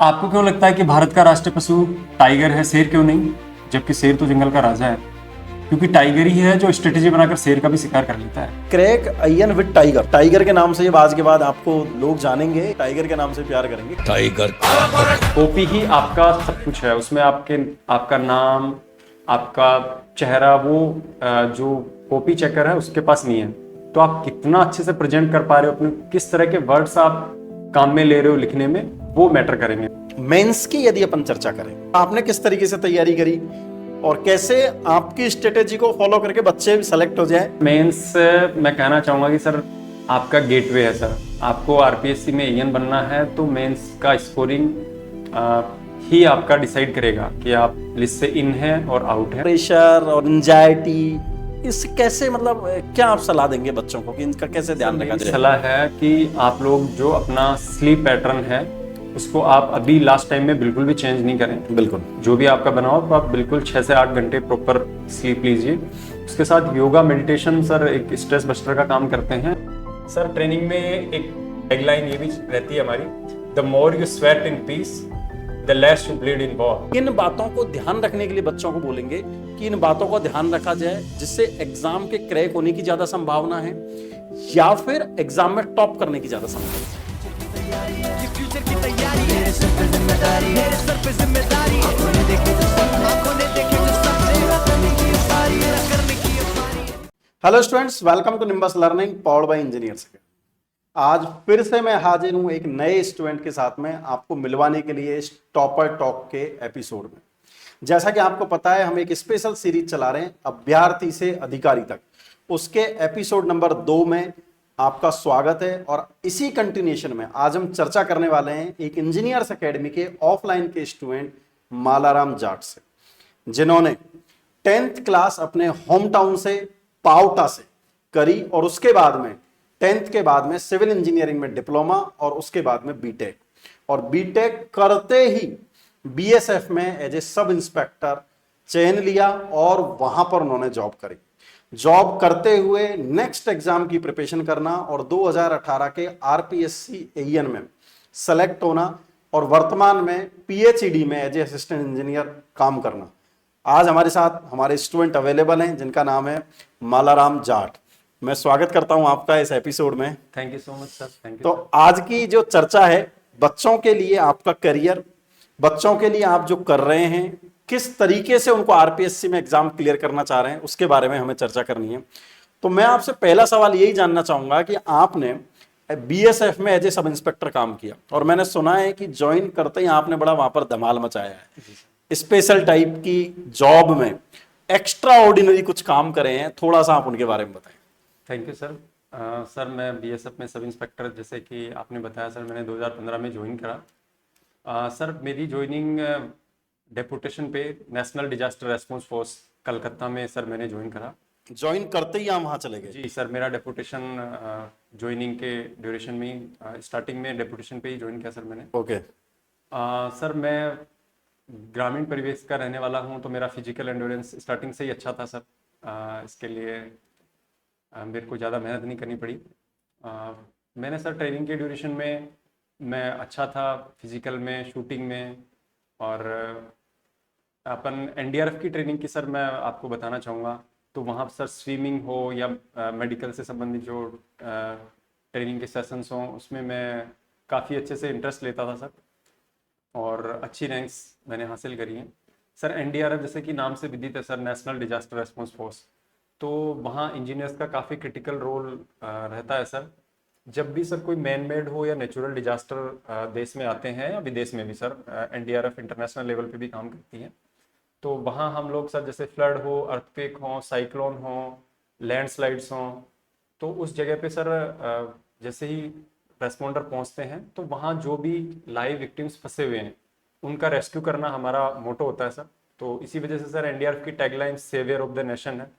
आपको क्यों लगता है कि भारत का राष्ट्रीय पशु टाइगर है, शेर क्यों नहीं? जबकि शेर तो जंगल का राजा है। क्योंकि टाइगर ही है जो स्ट्रेटेजी बनाकर शेर का भी शिकार कर लेता है। Crack Ayyan with tiger. Tiger के नाम से ये आज के बाद आपको लोग जानेंगे, टाइगर के नाम से प्यार करेंगे। टाइगर कॉपी ही आपका सब कुछ है। उसमें आपका नाम, आपका चेहरा, वो जो कॉपी चेकर है उसके पास नहीं है। तो आप कितना अच्छे से प्रेजेंट कर पा रहे हो, अपने किस तरह के वर्ड्स आप काम में ले रहे हो लिखने में, वो मैटर करेंगे। मेंस की यदि अपन चर्चा करें, आपने किस तरीके से तैयारी करी और कैसे आपकी स्ट्रेटेजी को फॉलो करके बच्चे भी सेलेक्ट हो जाए? मेंस मैं कहना चाहूंगा कि सर आपका गेटवे है सर। आपको आरपीएससी में एएन बनना है तो मेंस का स्कोरिंग ही आपका डिसाइड करेगा कि आप लिस्ट से इन है और आउट है। प्रेशर और एंजाइटी, इससे कैसे, मतलब क्या आप सलाह देंगे बच्चों को कि इनका कैसे ध्यान रखा मेरी जाए? सलाह है कि आप लोग जो अपना स्लीप पैटर्न है उसको आप अभी लास्ट टाइम में बिल्कुल भी चेंज नहीं करें। बिल्कुल जो भी आपका बनाओ तो आप बिल्कुल 6 से 8 घंटे प्रॉपर स्लीप लीजिए। उसके साथ योगा मेडिटेशन सर एक स्ट्रेस बस्टर का काम करते हैं। सर ट्रेनिंग में एक टैगलाइन ये भी रहती है हमारी, the more you sweat in peace the less you bleed in war. इन बातों को ध्यान रखने के लिए बच्चों को बोलेंगे कि इन बातों का ध्यान रखा जाए, जिससे एग्जाम के क्रैक होने की ज्यादा संभावना है या फिर एग्जाम में टॉप करने की ज्यादा संभावना है। फ्यूचर की तैयारी, मेरे सर पे जिम्मेदारी, मेरे सर पे जिम्मेदारी। आंखों ने देखे जो सपने, आंखों ने देखे जो सपने, करने की ये सारी, करने की ये सारी। Hello students, welcome to Nimbus learning powered by engineers. आज फिर से मैं हाजिर हूं एक नए स्टूडेंट के साथ में आपको मिलवाने के लिए इस टॉपर टॉक के एपिसोड में। जैसा कि आपको पता है, हम एक स्पेशल सीरीज चला रहे हैं अभ्यर्थी से अधिकारी तक। उसके एपिसोड नंबर 2 में आपका स्वागत है और इसी कंटिन्यूएशन में आज हम चर्चा करने वाले हैं एक इंजीनियर्स एकेडमी के ऑफलाइन के स्टूडेंट मालाराम जाट से, जिन्होंने 10th क्लास अपने होम टाउन से पावटा से करी और उसके बाद में 10th के बाद में सिविल इंजीनियरिंग में डिप्लोमा और उसके बाद में बीटेक, और बीटेक करते ही बीएसएफ में एज ए सब इंस्पेक्टर चयन लिया और वहां पर उन्होंने जॉब करी। जॉब करते हुए नेक्स्ट एग्जाम की प्रिपरेशन करना और 2018 के आरपीएससी एएन में सेलेक्ट होना और वर्तमान में पीएचडी में एज ए असिस्टेंट इंजीनियर काम करना। आज हमारे साथ हमारे स्टूडेंट अवेलेबल हैं जिनका नाम है मालाराम जाट। मैं स्वागत करता हूं आपका इस एपिसोड में। Thank you so much sir. Thank you. तो आज की जो चर्चा है बच्चों के लिए, आपका करियर, बच्चों के लिए आप जो कर रहे हैं, किस तरीके से उनको आरपीएससी में एग्जाम क्लियर करना चाह रहे हैं, उसके बारे में हमें चर्चा करनी है। तो मैं आपसे पहला सवाल यही जानना चाहूंगा कि आपने बीएसएफ में एज ए सब इंस्पेक्टर काम किया और मैंने सुना है कि ज्वाइन करते ही आपने बड़ा वहां पर धमाल मचाया है, स्पेशल टाइप की जॉब में एक्स्ट्रा ऑर्डिनरी कुछ काम करे हैं, थोड़ा सा आप उनके बारे में बताएं। Thank you sir. सर मैं बीएसएफ में सब इंस्पेक्टर, जैसे कि आपने बताया सर, मैंने 2015 में ज्वाइन करा। सर मेरी ज्वाइनिंग डेपुटेशन पे national disaster response force Calcutta में सर मैंने ज्वाइन करा। ज्वाइन करते ही आप वहां चले गए? जी सर, मेरा डेपुटेशन ज्वाइनिंग के ड्यूरेशन में ही स्टार्टिंग में डेपुटेशन पे ही ज्वाइन किया सर मैंने। ओके। सर मैं ग्रामीण परिवेश का रहने वाला हूँ तो मेरा फिजिकल एंड्योरेंस स्टार्टिंग से ही अच्छा था सर। इसके लिए मेरे को ज़्यादा मेहनत नहीं करनी पड़ी। मैंने सर ट्रेनिंग के ड्यूरेशन में मैं अच्छा था फिजिकल में, शूटिंग में। और अपन एनडीआरएफ की ट्रेनिंग की सर मैं आपको बताना चाहूँगा, तो वहाँ सर स्विमिंग हो या मेडिकल से संबंधित जो ट्रेनिंग के सेशंस हों, उसमें मैं काफ़ी अच्छे से इंटरेस्ट लेता था सर और अच्छी रैंक्स मैंने हासिल करी हैं सर। एनडीआरएफ जैसे कि नाम से विदित है sir, national disaster response force, तो वहाँ इंजीनियर्स का काफ़ी क्रिटिकल रोल रहता है सर। जब भी सर कोई मैन मेड हो या नेचुरल डिजास्टर देश में आते हैं या विदेश में भी सर, एनडीआरएफ इंटरनेशनल लेवल पे भी काम करती है। तो वहाँ हम लोग सर जैसे फ्लड हो, अर्थक्वेक हो, साइक्लोन हो, लैंडस्लाइड्स हो, तो उस जगह पे सर जैसे ही रेस्पॉन्डर पहुँचते हैं तो वहाँ जो भी लाइव विक्टिम्स फंसे हुए हैं उनका रेस्क्यू करना हमारा मोटो होता है सर। तो इसी वजह से सर एनडीआरएफ की tagline saviour of the nation है।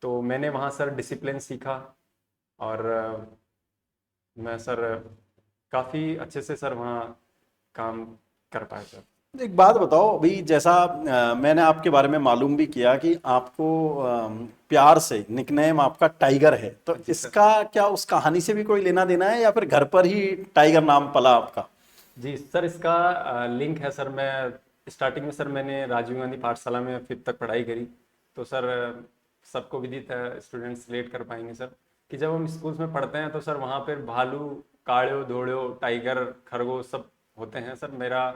तो मैंने वहाँ सर डिसिप्लिन सीखा और मैं सर काफ़ी अच्छे से सर वहाँ काम कर पाया सर। एक बात बताओ, अभी जैसा मैंने आपके बारे में मालूम भी किया कि आपको प्यार से निकनेम आपका टाइगर है, तो इसका क्या उस कहानी से भी कोई लेना देना है या फिर घर पर ही टाइगर नाम पला आपका? जी सर, इसका लिंक है सर। मैं स्टार्टिंग में सर मैंने राजीव गांधी पाठशाला में 5th तक पढ़ाई करी। तो सर सबको विदित है, स्टूडेंट्स रिलेट कर पाएंगे सर, कि जब हम स्कूल्स में पढ़ते हैं तो सर वहाँ पर भालू, काड़ियो, धोड़ियो, टाइगर, खरगोश सब होते हैं सर। मेरा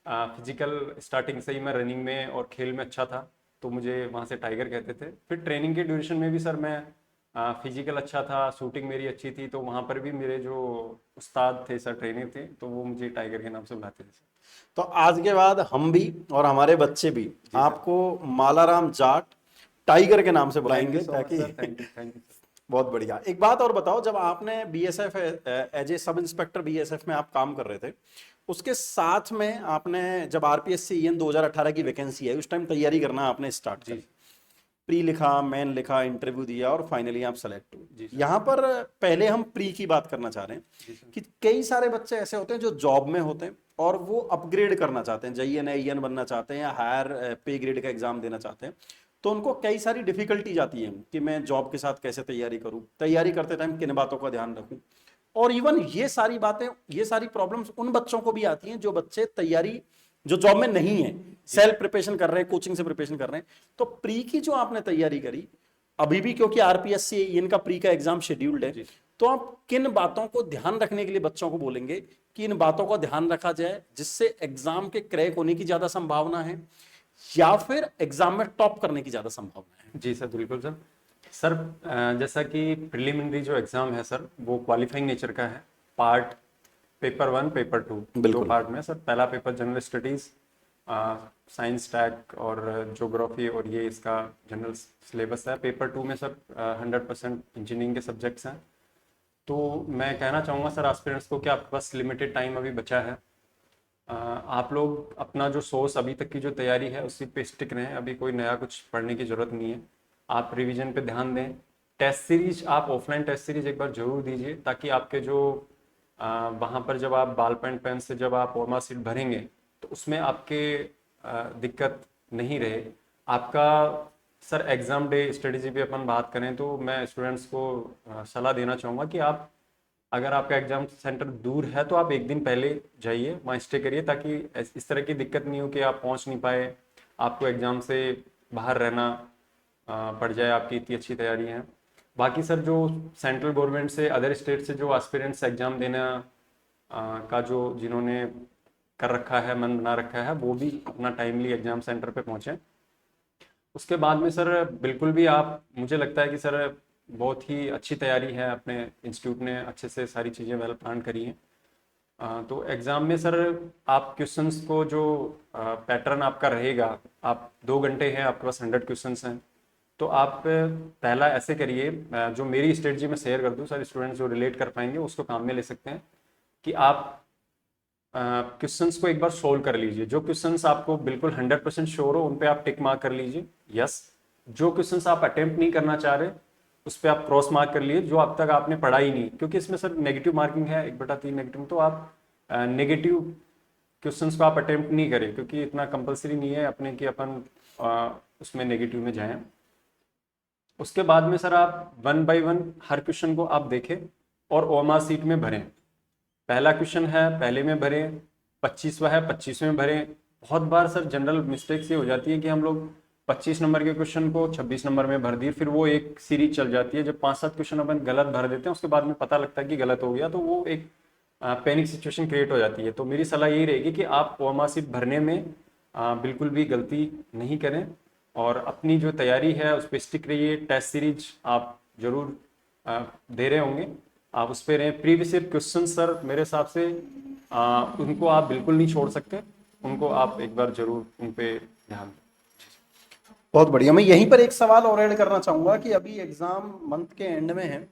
फिजिकल स्टार्टिंग से ही मैं रनिंग में और खेल में अच्छा था, तो मुझे वहाँ से टाइगर कहते थे। फिर ट्रेनिंग के ड्यूरेशन में भी सर मैं फिजिकल अच्छा था, शूटिंग मेरी अच्छी थी, तो वहाँ पर भी मेरे जो उस्ताद थे सर, ट्रेनर थे, तो वो मुझे टाइगर के नाम से बुलाते थे सर। तो आज के बाद हम भी और हमारे बच्चे भी आपको मालाराम जाट टाइगर के नाम से बुलाएंगे, ताकि थैंक यू सर। बहुत बढ़िया। एक बात और बताओ, जब आपने BSF as a sub inspector BSF में आप काम कर रहे थे, उसके साथ में आपने जब आरपीएस ईएन 2018 की वैकेंसी है, उस टाइम तैयारी करना आपने स्टार्ट की, प्री लिखा, मेन लिखा, इंटरव्यू दिया और फाइनली आप सेलेक्ट हुए। यहाँ पर पहले हम प्री की बात करना चाह रहे हैं कि कई सारे बच्चे ऐसे होते हैं जो जॉब में होते हैं और वो अपग्रेड करना चाहते हैं, JEN AEN बनना चाहते हैं या हायर पे ग्रेड का एग्जाम देना चाहते हैं। तो उनको कई सारी डिफिकल्टीज आती है कि मैं जॉब के साथ कैसे तैयारी करूं, तैयारी करते टाइम किन बातों का ध्यान रखूं। और इवन ये सारी बातें, ये सारी प्रॉब्लम्स उन बच्चों को भी आती हैं जो बच्चे तैयारी, जो जॉब में नहीं है, सेल्फ प्रिपरेशन कर रहे हैं, कोचिंग से प्रिपरेशन कर रहे हैं। तो प्री की जो आपने तैयारी करी अभी भी, क्योंकि आरपीएससी इनका प्री का एग्जाम शेड्यूल्ड है, तो आप किन बातों को ध्यान रखने के लिए बच्चों को बोलेंगे कि इन बातों का ध्यान रखा जाए जिससे एग्जाम के क्रैक होने की ज्यादा संभावना है या फिर एग्जाम में टॉप करने की ज्यादा संभावना है? जी सर, बिल्कुल सर। सर जैसा कि प्रिलिमिनरी जो एग्जाम है सर, वो क्वालिफाइंग नेचर का है। पार्ट पेपर 1, पेपर 2 दो पार्ट में सर। पहला paper general studies, science, tag और ज्योग्राफी, और ये इसका जनरल सिलेबस है। पेपर 2 में सर 100% इंजीनियरिंग के सब्जेक्ट्स हैं। तो मैं कहना चाहूँगा सर एस्पिरेंट्स को कि आपके पास लिमिटेड टाइम अभी बचा है। आप लोग अपना जो सोर्स अभी तक की जो तैयारी है उसी पे स्टिक रहें। अभी कोई नया कुछ पढ़ने की ज़रूरत नहीं है। आप रिवीजन पे ध्यान दें। टेस्ट सीरीज, आप ऑफलाइन टेस्ट सीरीज एक बार जरूर दीजिए, ताकि आपके जो वहाँ पर जब आप बॉल पेन से जब आप ओमा सीट भरेंगे तो उसमें आपके दिक्कत नहीं रहे। आपका सर एग्ज़ाम डे स्ट्रेटेजी पे अपन बात करें तो मैं स्टूडेंट्स को सलाह देना चाहूँगा कि आप, अगर आपका एग्जाम सेंटर दूर है तो आप एक दिन पहले जाइए, वहाँ स्टे करिए, ताकि इस तरह की दिक्कत नहीं हो कि आप पहुँच नहीं पाए, आपको एग्ज़ाम से बाहर रहना पड़ जाए, आपकी इतनी अच्छी तैयारी है। बाकी सर जो सेंट्रल गवर्नमेंट से, अदर स्टेट से जो एस्पिरेंट्स एग्ज़ाम देना का जो जिन्होंने कर रखा है, मन बना रखा है, वो भी अपना टाइमली एग्ज़ाम सेंटर पे पहुँचें। उसके बाद में सर बिल्कुल भी आप, मुझे लगता है कि सर बहुत ही अच्छी तैयारी है, अपने इंस्टीट्यूट ने अच्छे से सारी चीज़ें वेल प्लान करी हैं। तो एग्ज़ाम में सर आप क्वेश्चंस को, जो पैटर्न आपका रहेगा, आप 2 घंटे हैं, आपके पास 100 क्वेश्चंस हैं, तो आप पहला ऐसे करिए, जो मेरी स्ट्रेटजी में शेयर कर दूँ सर, स्टूडेंट्स जो रिलेट कर पाएंगे उसको काम में ले सकते हैं, कि आप क्वेश्चंस को एक बार सोल्व कर लीजिए। जो क्वेश्चंस आपको बिल्कुल 100% श्योर हो उन पे आप टिक मार्क कर लीजिए, यस। जो क्वेश्चंस आप अटेम्प्ट नहीं करना चाह रहे उस पर आप क्रॉस मार्क कर लिए, जो अब तक आपने पढ़ा ही नहीं, क्योंकि इसमें सर नेगेटिव मार्किंग है 1/3 नेगेटिव। तो आप नेगेटिव क्वेश्चंस को आप अटेम्प्ट नहीं करें, क्योंकि इतना कंपलसरी नहीं है अपने कि अपन उसमें नेगेटिव में जाएं। उसके बाद में सर आप 1 बाय 1 हर क्वेश्चन को आप देखें और ओएमआर सीट में भरें। पहला क्वेश्चन है पहले में भरें, 25वां है 25वें में भरें। बहुत बार सर जनरल मिस्टेक्स ये हो जाती है कि हम लोग 25 नंबर के क्वेश्चन को 26 नंबर में भर दिए, फिर वो एक सीरीज चल जाती है। जब 5-7 क्वेश्चन अपन गलत भर देते हैं, उसके बाद में पता लगता है कि गलत हो गया, तो वो एक पैनिक सिचुएशन क्रिएट हो जाती है। तो मेरी सलाह यही रहेगी कि आप ओएमआर सीट भरने में बिल्कुल भी गलती नहीं करें और अपनी जो तैयारी है उस पर स्टिक रहिए। टेस्ट सीरीज आप जरूर दे रहे होंगे, आप उस पर रहें। प्रीवियस ईयर क्वेश्चन सर मेरे हिसाब से उनको आप बिल्कुल नहीं छोड़ सकते, उनको आप एक बार जरूर उन पे ध्यान दें। बहुत बढ़िया। मैं यहीं पर एक सवाल और ऐड करना चाहूंगा कि अभी एग्जाम मंथ के एंड में है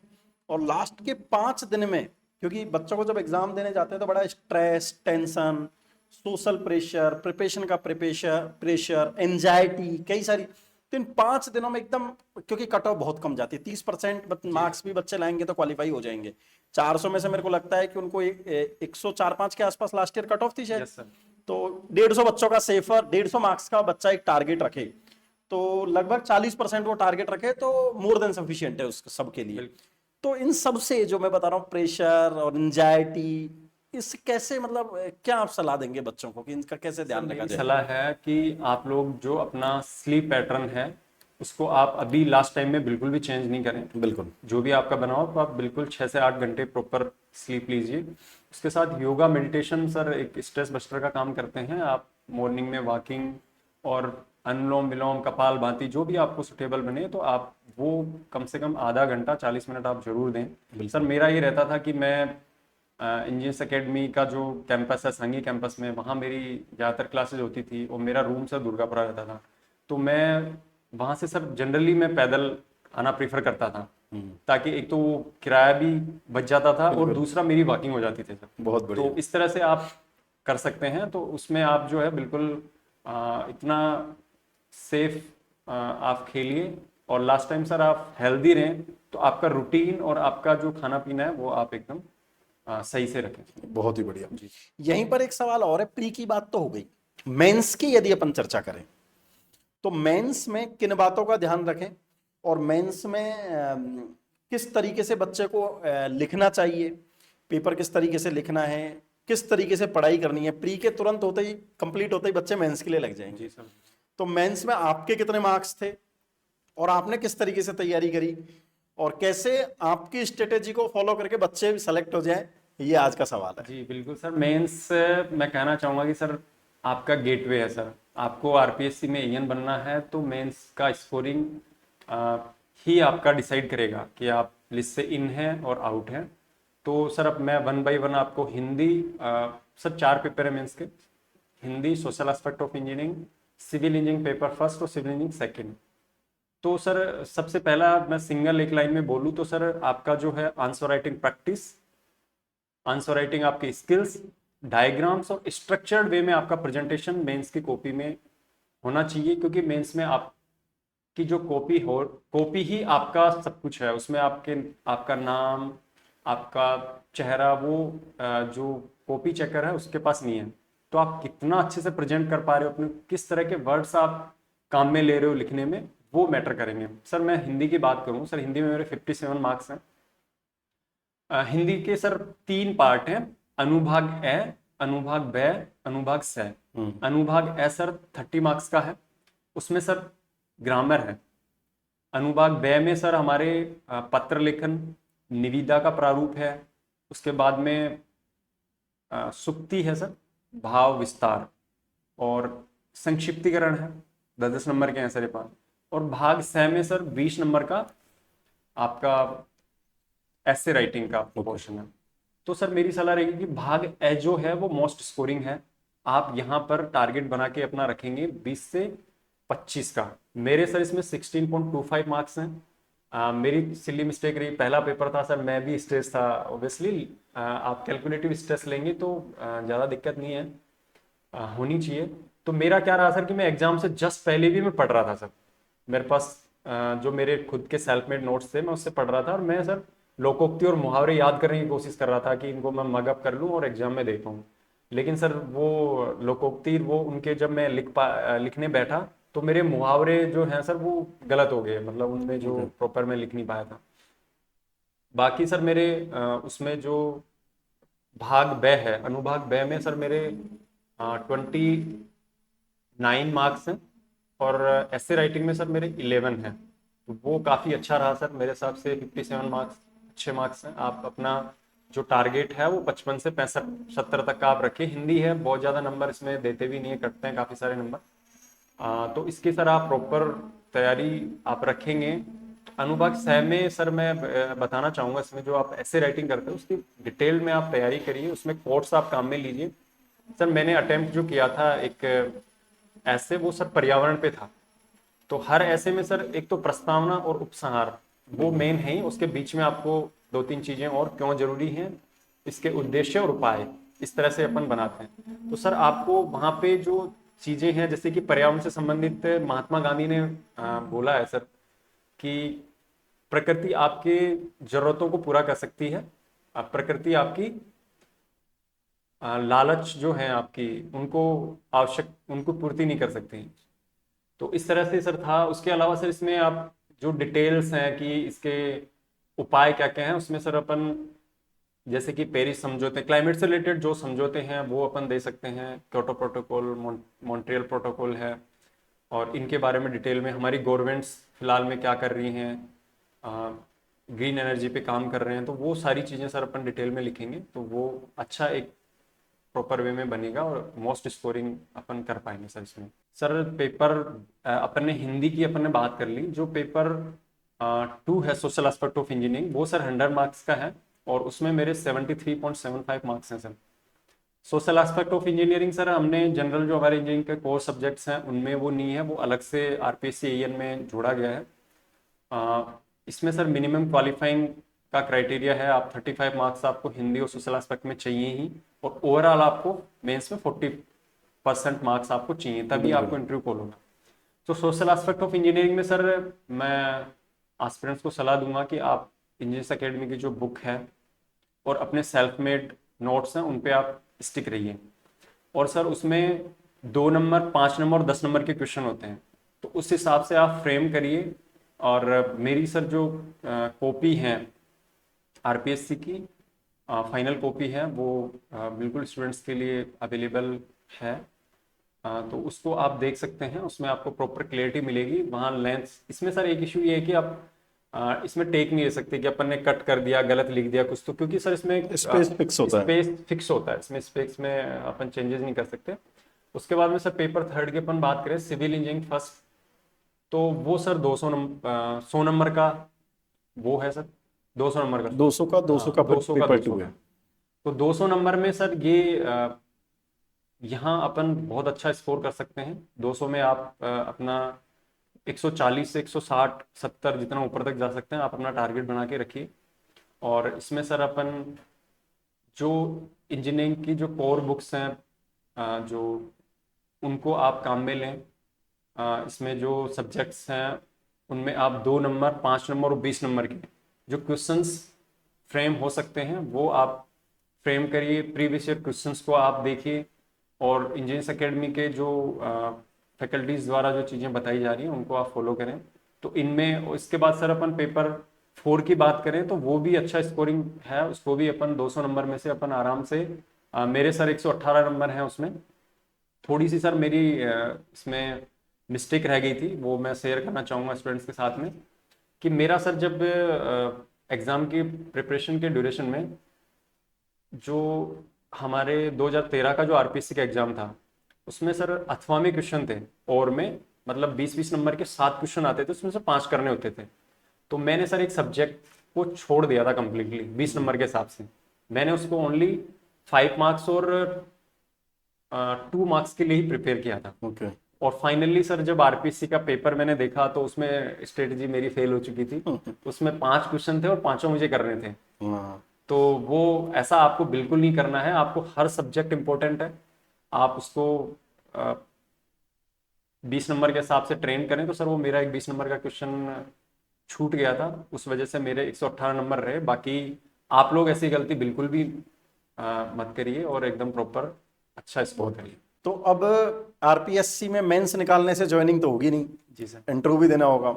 और लास्ट के 5 दिन में, क्योंकि बच्चों को जब एग्जाम देने जाते हैं तो बड़ा stress, tension, social pressure, preparation का प्रेशर, एंजाइटी, कई सारी, तो इन 5 दिनों में एकदम, क्योंकि कट ऑफ बहुत कम जाती है, 30% मार्क्स भी बच्चे लाएंगे तो क्वालिफाई हो जाएंगे। 400 में से मेरे को लगता है कि उनको 104-5 के आसपास लास्ट ईयर कट ऑफ थी शायद। Yes, sir. तो 150 बच्चों का सेफर, 150 मार्क्स का बच्चा एक टारगेट रखे तो लगभग 40% वो टारगेट रखे तो मोर देन सफिशिएंट है उस सब के लिए। तो इन सब से जो मैं बता रहा हूँ, प्रेशर और एंजाइटी, इस कैसे मतलब क्या आप सलाह देंगे बच्चों को कि इनका कैसे ध्यान रखा मेरी जाए? सलाह है कि आप लोग जो अपना स्लीप पैटर्न है उसको आप अभी लास्ट टाइम में बिल्कुल भी चेंज नहीं करें। बिल्कुल। जो भी आपका बनाओ तो आप बिल्कुल 6 से 8 घंटे प्रॉपर स्लीप लीजिए। उसके साथ योगा मेडिटेशन सर एक स्ट्रेस बस्टर का काम करते हैं। आप मॉर्निंग में वॉकिंग और अनुलोम विलोम कपाल भाती जो भी आपको सुटेबल बने तो आप वो कम से कम आधा घंटा 40 मिनट आप जरूर दें। सर मेरा ये रहता था कि मैं इंजीनियर्स एकेडमी का जो कैंपस है संगी कैंपस में, वहाँ मेरी ज़्यादातर क्लासेज होती थी और मेरा रूम सर दुर्गापुरा रहता था। तो मैं वहाँ से सर जनरली मैं पैदल आना प्रीफर करता था, ताकि एक तो वो किराया भी बच जाता था और दूसरा मेरी वॉकिंग हो जाती थी सर। बहुत बढ़िया। तो इस तरह से आप कर सकते हैं। तो उसमें आप जो है बिल्कुल इतना सेफ आप खेलिए और लास्ट टाइम सर आप हेल्दी रहें तो आपका रूटीन और आपका जो खाना पीना है वो आप एकदम सही से रखें। बहुत ही बढ़िया। यहीं पर एक सवाल और है, प्री की बात तो हो गई, मेंस की यदि अपन चर्चा करें तो मेंस में किन बातों का ध्यान रखें और मेंस में किस तरीके से बच्चे को लिखना चाहिए, पेपर किस तरीके से लिखना है, किस तरीके से पढ़ाई करनी है? प्री के तुरंत होते ही कंप्लीट होते ही बच्चे मेंस के लिए लग जाएंगे। जी सर। तो मेंस में आपके कितने मार्क्स थे और आपने किस तरीके से तैयारी करी और कैसे आपकी स्ट्रेटेजी को फॉलो करके बच्चे सेलेक्ट हो जाए, ये आज का सवाल है। जी बिल्कुल सर। मेंस मैं कहना चाहूँगा कि सर आपका गेटवे है सर। आपको आरपीएससी में एएन बनना है तो मेंस का स्कोरिंग ही आपका डिसाइड करेगा कि आप लिस्ट से इन हैं और आउट हैं। तो सर अब मैं 1 बाय 1 आपको हिंदी सर 4 पेपर है मेंस के, Hindi, social aspect of engineering, civil engineering paper first और सिविल इंजीनियरिंग सेकेंड। तो सर सबसे पहला मैं सिंगल एक लाइन में बोलूँ तो सर आपका जो है answer writing practice, answer writing आपकी स्किल्स, डायग्राम्स और स्ट्रक्चर्ड वे में आपका प्रेजेंटेशन मेंस की कॉपी में होना चाहिए। क्योंकि मेंस में आपकी जो कॉपी ही आपका सब कुछ है। उसमें आपका नाम, आपका चेहरा, वो जो कॉपी चेकर है उसके पास नहीं है। तो आप कितना अच्छे से प्रेजेंट कर पा रहे हो, अपने किस तरह के वर्ड्स आप काम में ले रहे हो लिखने में, वो मैटर करेंगे। सर मैं हिंदी की बात करूँ, सर हिंदी में मेरे 57 मार्क्स हैं। हिंदी के सर 3 पार्ट हैं, अनुभाग ए, अनुभाग ब, अनुभाग स। अनुभाग ए सर 30 मार्क्स का है, उसमें सर ग्रामर है। अनुभाग ब में सर हमारे पत्र लेखन, निविदा का प्रारूप है। उसके बाद में सुक्ति है सर, भाव विस्तार और संक्षिप्तीकरण है। 10-10 नंबर के हैं सर ये 5। और भाग स में सर 20 नंबर का आपका ऐसे राइटिंग का पोर्शन है। तो सर मेरी सलाह रहेगी कि भाग ए जो है वो मोस्ट स्कोरिंग है। आप यहाँ पर टारगेट बना के अपना रखेंगे 20 से 25 का। मेरे सर इसमें 16.25 मार्क्स हैं। मेरी सिली मिस्टेक रही, पहला पेपर था सर, मैं भी स्ट्रेस था ऑब्वियसली। आप कैलकुलेटिव स्ट्रेस लेंगे तो ज़्यादा दिक्कत नहीं है, होनी चाहिए। तो मेरा क्या रहा सर कि मैं एग्जाम से जस्ट पहले भी मैं पढ़ रहा था सर। मेरे पास जो मेरे खुद के सेल्फ मेड नोट्स थे मैं उससे पढ़ रहा था और मैं सर लोकोक्ति और मुहावरे याद करने की कोशिश कर रहा था कि इनको मैं मगअप कर लूँ और एग्जाम में दे पाऊँ। लेकिन सर वो लोकोक्ति वो उनके जब मैं लिखने बैठा तो मेरे मुहावरे जो हैं सर वो गलत हो गए, मतलब उनमें जो प्रॉपर मैं लिख नहीं पाया था। बाकी सर मेरे उसमें जो भाग ब है, अनुभाग ब में सर मेरे 29 मार्क्स हैं और ऐसे राइटिंग में सर मेरे 11 हैं। तो वो काफ़ी अच्छा रहा सर मेरे हिसाब से। 57 मार्क्स अच्छे मार्क्स हैं। आप अपना जो टारगेट है वो 55 से 65-70 तक का आप रखें। हिंदी है, बहुत ज़्यादा नंबर इसमें देते भी नहीं है, कटते हैं काफ़ी सारे नंबर। तो इसकी सर आप प्रॉपर तैयारी आप रखेंगे। अनुभाग स में सर मैं बताना चाहूँगा, इसमें जो आप ऐसे राइटिंग करते हैं उसकी डिटेल में आप तैयारी करिए, उसमें कोट्स आप काम में लीजिए। सर मैंने अटेम्प्ट जो किया था एक ऐसे, वो सर पर्यावरण पे था। तो हर ऐसे में सर एक तो प्रस्तावना और उपसंहार वो मेन है ही, उसके बीच में आपको 2-3 चीजें और क्यों जरूरी हैं, इसके उद्देश्य और उपाय, इस तरह से अपन बनाते हैं। तो सर आपको वहाँ पे जो चीजें हैं, जैसे कि पर्यावरण से संबंधित महात्मा गांधी ने बोला है सर कि प्रकृति आपके जरूरतों को पूरा कर सकती है, प्रकृति आपकी लालच जो है आपकी उनको पूर्ति नहीं कर सकती। तो इस तरह से सर था। उसके अलावा सर इसमें आप जो डिटेल्स हैं कि इसके उपाय क्या क्या हैं, उसमें सर अपन जैसे कि पेरिस समझौते, क्लाइमेट से रिलेटेड जो समझौते हैं वो अपन दे सकते हैं। क्योटो प्रोटोकॉल, मॉन्ट्रियल प्रोटोकॉल है, और इनके बारे में डिटेल में हमारी गवर्नमेंट्स फिलहाल में क्या कर रही हैं, ग्रीन एनर्जी पे काम कर रहे हैं, तो वो सारी चीज़ें सर अपन डिटेल में लिखेंगे, तो वो अच्छा एक प्रॉपर वे में बनेगा और मोस्ट स्कोरिंग अपन कर पाएंगे सर इसमें। सर पेपर अपन ने हिंदी की अपन ने बात कर ली। जो पेपर 2 है सोशल एस्पेक्ट ऑफ इंजीनियरिंग, वो सर 100 मार्क्स का है और उसमें मेरे 73.75 मार्क्स हैं sir. Social aspect of engineering sir हमने जनरल जो हमारे इंजीनियरिंग के कोर सब्जेक्ट्स हैं उनमें वो नहीं है, वो अलग से आरपीएससी एएन में जोड़ा गया है। इसमें सर मिनिमम क्वालिफाइंग का क्राइटेरिया है, आप 35 मार्क्स आपको हिंदी और सोशल एस्पेक्ट में चाहिए ही, और ओवरऑल आपको मेंस में 40% मार्क्स आपको चाहिए, तभी आपको इंटरव्यू कॉल होगा। तो सोशल एस्पेक्ट ऑफ इंजीनियरिंग में सर मैं एस्पिरेंट्स को सलाह दूंगा कि आप इंजीनियर्स एकेडमी की जो बुक है और अपने सेल्फ मेड नोट्स हैं उन पे आप स्टिक रहिए। और सर उसमें 2 नंबर, 5 नंबर और 10 नंबर के क्वेश्चन होते हैं, तो उस हिसाब से आप फ्रेम करिए। और मेरी सर जो कॉपी है आरपीएससी की फाइनल कॉपी है, वो बिल्कुल स्टूडेंट्स के लिए अवेलेबल है, तो उसको आप देख सकते हैं। उसमें आपको प्रॉपर क्लियरिटी मिलेगी। वहाँ लेंथ, इसमें सर एक इशू ये है कि आप इसमें टेक नहीं ले सकते कि अपन ने कट कर दिया, गलत लिख दिया कुछ, तो क्योंकि सर इसमें स्पेस फिक्स होता है। स्पेस फिक्स होता है, इसमें स्पेस में अपन चेंजेस नहीं कर सकते। उसके बाद में सर पेपर 3 की अपन बात करें, सिविल इंजीनियरिंग फर्स्ट, तो वो सर 100 नंबर का वो है सर, 200 नंबर का 200 का 200 का 200 का पेपर 200 2 का। है। तो 200 नंबर में सर ये यहाँ अपन बहुत अच्छा स्कोर कर सकते हैं। 200 में आप अपना 140 से 160 70 जितना ऊपर तक जा सकते हैं, आप अपना टारगेट बना के रखिए। और इसमें सर अपन जो इंजीनियरिंग की जो कोर बुक्स हैं जो उनको आप काम में लें। इसमें जो सब्जेक्ट्स हैं उनमें आप 2 नंबर, 5 नंबर और 20 नंबर के जो क्वेश्चंस फ्रेम हो सकते हैं वो आप फ्रेम करिए। प्रीवियस ईयर क्वेश्चंस को आप देखिए, और इंजीनियर्स एकेडमी के जो फैकल्टीज़ द्वारा जो चीज़ें बताई जा रही हैं उनको आप फॉलो करें। तो इनमें इसके बाद सर अपन पेपर 4 की बात करें तो वो भी अच्छा स्कोरिंग है, उसको भी अपन 200 नंबर में से अपन आराम से मेरे सर 118 नंबर हैं उसमें। थोड़ी सी सर मेरी इसमें मिस्टेक रह गई थी, वो मैं शेयर करना चाहूँगा स्टूडेंट्स के साथ में, कि मेरा सर जब एग्ज़ाम की प्रिपरेशन के ड्यूरेशन में जो हमारे 2013 का जो आरपीएससी का एग्ज़ाम था उसमें सर 8वां क्वेश्चन थे, और में मतलब 20-20 नंबर के 7 क्वेश्चन आते थे, उसमें से 5 करने होते थे। तो मैंने सर एक सब्जेक्ट को छोड़ दिया था कम्प्लीटली 20 नंबर के हिसाब से। मैंने उसको ओनली 5 मार्क्स और 2 मार्क्स के लिए ही प्रिपेयर किया था। ओके। और फाइनली सर जब आरपीएससी का पेपर मैंने देखा तो उसमें स्ट्रेटजी मेरी फेल हो चुकी थी। उसमें 5 क्वेश्चन थे और 5 मुझे करने थे। तो वो ऐसा आपको बिल्कुल नहीं करना है, आपको हर सब्जेक्ट इंपॉर्टेंट है, आप उसको 20 नंबर के हिसाब से ट्रेन करें। तो सर वो मेरा एक 20 नंबर का क्वेश्चन छूट गया था, उस वजह से मेरे 118 नंबर रहे। बाकी आप लोग ऐसी गलती बिल्कुल भी मत करिए और एकदम प्रॉपर अच्छा स्कोर करिए। तो अब आरपीएससी में मेंस निकालने से ज्वाइनिंग तो होगी नहीं जी सर। इंटरव्यू भी देना होगा,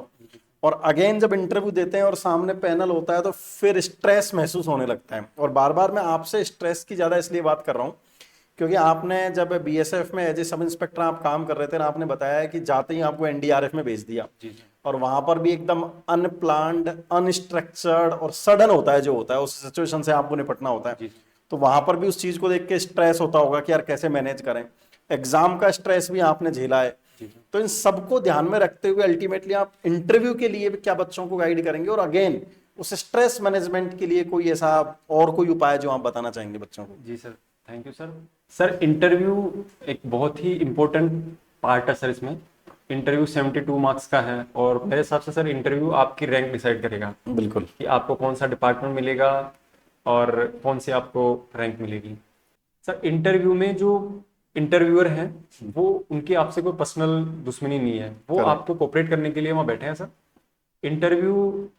और अगेन जब इंटरव्यू देते हैं और सामने पैनल होता है तो फिर स्ट्रेस महसूस होने लगता है। और बार बार मैं आपसे स्ट्रेस की ज़्यादा इसलिए बात कर रहा हूँ क्योंकि आपने जब बीएसएफ में एज ए सब इंस्पेक्टर आप काम कर रहे थे ना, आपने बताया कि जाते ही आपको एनडीआरएफ में भेज दिया। जी। और वहां पर भी एकदम अनप्लान्ड, अनस्ट्रक्चर्ड और सडन होता है जो होता है, उस सिचुएशन से आपको निपटना होता है। तो वहां पर भी उस चीज को देख के स्ट्रेस होता होगा कि यार कैसे मैनेज करें। एग्जाम का स्ट्रेस भी आपने झेला है। तो इन सबको ध्यान में रखते हुए अल्टीमेटली आप इंटरव्यू के लिए क्या बच्चों को गाइड करेंगे, और अगेन उस स्ट्रेस मैनेजमेंट के लिए कोई ऐसा और कोई उपाय जो आप बताना चाहेंगे बच्चों को? जी sir, thank you sir. Sir interview एक बहुत ही इम्पोर्टेंट पार्ट है सर। इसमें इंटरव्यू 72 मार्क्स का है, और मेरे हिसाब से सर इंटरव्यू आपकी रैंक डिसाइड करेगा। बिल्कुल, कि आपको कौन सा डिपार्टमेंट मिलेगा और कौन सी आपको रैंक मिलेगी। सर इंटरव्यू में जो इंटरव्यूअर हैं वो उनकी आपसे कोई पर्सनल दुश्मनी नहीं है, वो आपको कोऑपरेट करने के लिए वहाँ बैठे हैं सर। इंटरव्यू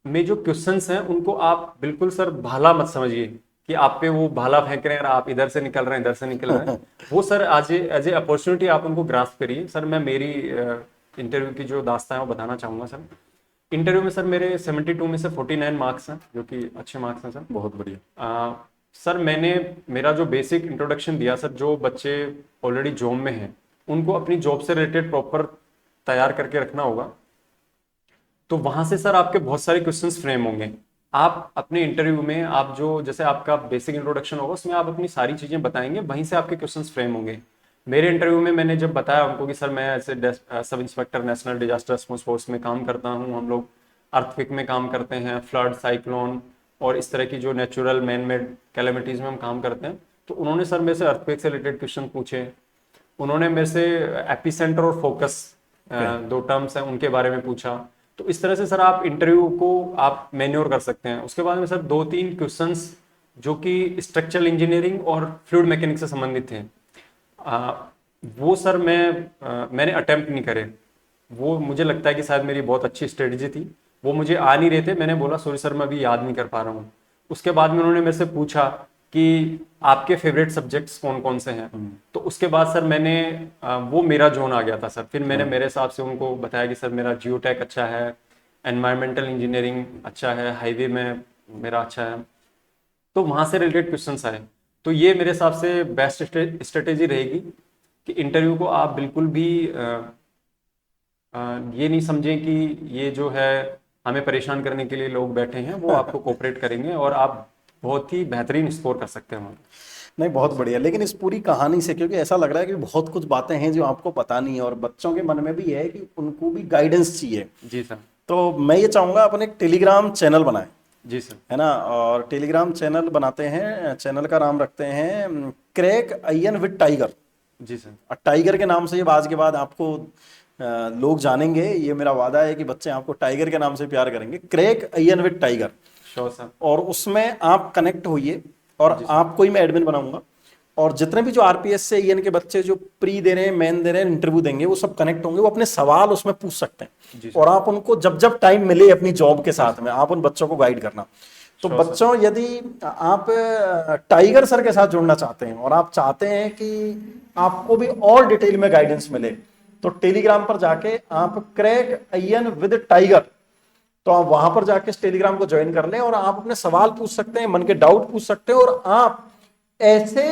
में जो क्वेश्चंस हैं उनको आप बिल्कुल सर भाला मत समझिए कि आप पे वो भाला फेंक रहे हैं और आप इधर से निकल रहे हैं, इधर से निकल रहे हैं। वो सर एज ए अपॉर्चुनिटी आप उनको ग्रास्प करिए। सर मैं मेरी इंटरव्यू की जो दास्तान है वो बताना चाहूँगा सर। इंटरव्यू में सर मेरे 72 में से 49 मार्क्स हैं, जो कि अच्छे मार्क्स हैं सर। बहुत बढ़िया। सर मैंने मेरा जो बेसिक इंट्रोडक्शन दिया सर, जो बच्चे ऑलरेडी जॉब में हैं उनको अपनी जॉब से रिलेटेड प्रॉपर तैयार करके रखना होगा। तो वहां से सर आपके बहुत सारे क्वेश्चंस फ्रेम होंगे। आप अपने इंटरव्यू में आप जो जैसे आपका बेसिक इंट्रोडक्शन होगा उसमें आप अपनी सारी चीजें बताएंगे, वहीं से आपके क्वेश्चंस फ्रेम होंगे। मेरे इंटरव्यू में मैंने जब बताया उनको कि सर मैं ऐसे sub inspector national disaster response force में काम करता हूँ, हम लोग अर्थक्वेक में काम करते हैं, फ्लड, साइक्लोन और इस तरह की जो नेचुरल मैन मेड कैलेमिटीज में हम काम करते हैं, तो उन्होंने सर मेरे से अर्थक्वेक से रिलेटेड क्वेश्चन पूछे। उन्होंने मेरे से एपिसेंटर और फोकस दो टर्म्स हैं उनके बारे में पूछा। तो इस तरह से सर आप इंटरव्यू को आप मैन्योर कर सकते हैं। उसके बाद में सर 2-3 क्वेश्चंस जो कि स्ट्रक्चरल इंजीनियरिंग और फ्लूइड मैकेनिक्स से संबंधित थे, वो सर मैंने अटेम्प्ट नहीं करे। वो मुझे लगता है कि शायद मेरी बहुत अच्छी स्ट्रेटजी थी, वो मुझे आ नहीं रहे थे। मैंने बोला सॉरी सर मैं अभी याद नहीं कर पा रहा हूँ। उसके बाद में उन्होंने मेरे से पूछा कि आपके फेवरेट सब्जेक्ट्स कौन कौन से हैं। तो उसके बाद सर मैंने वो मेरा जोन आ गया था सर। फिर मैंने मेरे हिसाब से उनको बताया कि सर मेरा जियोटेक अच्छा है, एनवायरमेंटल इंजीनियरिंग अच्छा है, हाईवे में मेरा अच्छा है। तो वहां से रिलेटेड क्वेश्चंस आए। तो ये मेरे हिसाब से बेस्ट स्ट्रेटेजी रहेगी कि इंटरव्यू को आप बिल्कुल भी ये नहीं समझें कि ये जो है हमें परेशान करने के लिए लोग बैठे हैं। वो आपको कोऑपरेट करेंगे और आप बहुत ही बेहतरीन स्कोर कर सकते हैं। नहीं, बहुत बढ़िया। लेकिन इस पूरी कहानी से, क्योंकि ऐसा लग रहा है कि बहुत कुछ बातें हैं जो आपको पता नहीं है और बच्चों के मन में भी है कि उनको भी गाइडेंस चाहिए। जी सर। तो मैं ये चाहूंगा अपन एक टेलीग्राम चैनल बनाएं, जी सर। है ना। और टेलीग्राम चैनल बनाते हैं, चैनल का नाम रखते हैं क्रैक अय्यन विद टाइगर। जी सर। और टाइगर के नाम से ये आज के बाद आपको लोग जानेंगे। ये मेरा वादा है कि बच्चे आपको टाइगर के नाम से प्यार करेंगे, crack Ayyan with tiger. Sure sir. और उसमें आप कनेक्ट होइए और आपको ही मैं एडमिन बनाऊंगा। और जितने भी जो आरपीएस से ईएन के बच्चे जो प्री दे रहे हैं, मेन दे रहे हैं, इंटरव्यू देंगे, वो सब कनेक्ट होंगे। वो अपने सवाल उसमें पूछ सकते हैं और आप उनको जब जब टाइम मिले अपनी जॉब के साथ में आप उन बच्चों को गाइड करना। तो बच्चों, यदि आप टाइगर सर के साथ जुड़ना चाहते हैं और आप चाहते हैं कि आपको भी और डिटेल में गाइडेंस मिले, तो टेलीग्राम पर जाके आप क्रैक अय्यन विद टाइगर, तो आप वहां पर जाके इस टेलीग्राम को ज्वाइन कर लें और आप अपने सवाल पूछ सकते हैं, मन के डाउट पूछ सकते हैं। और आप ऐसे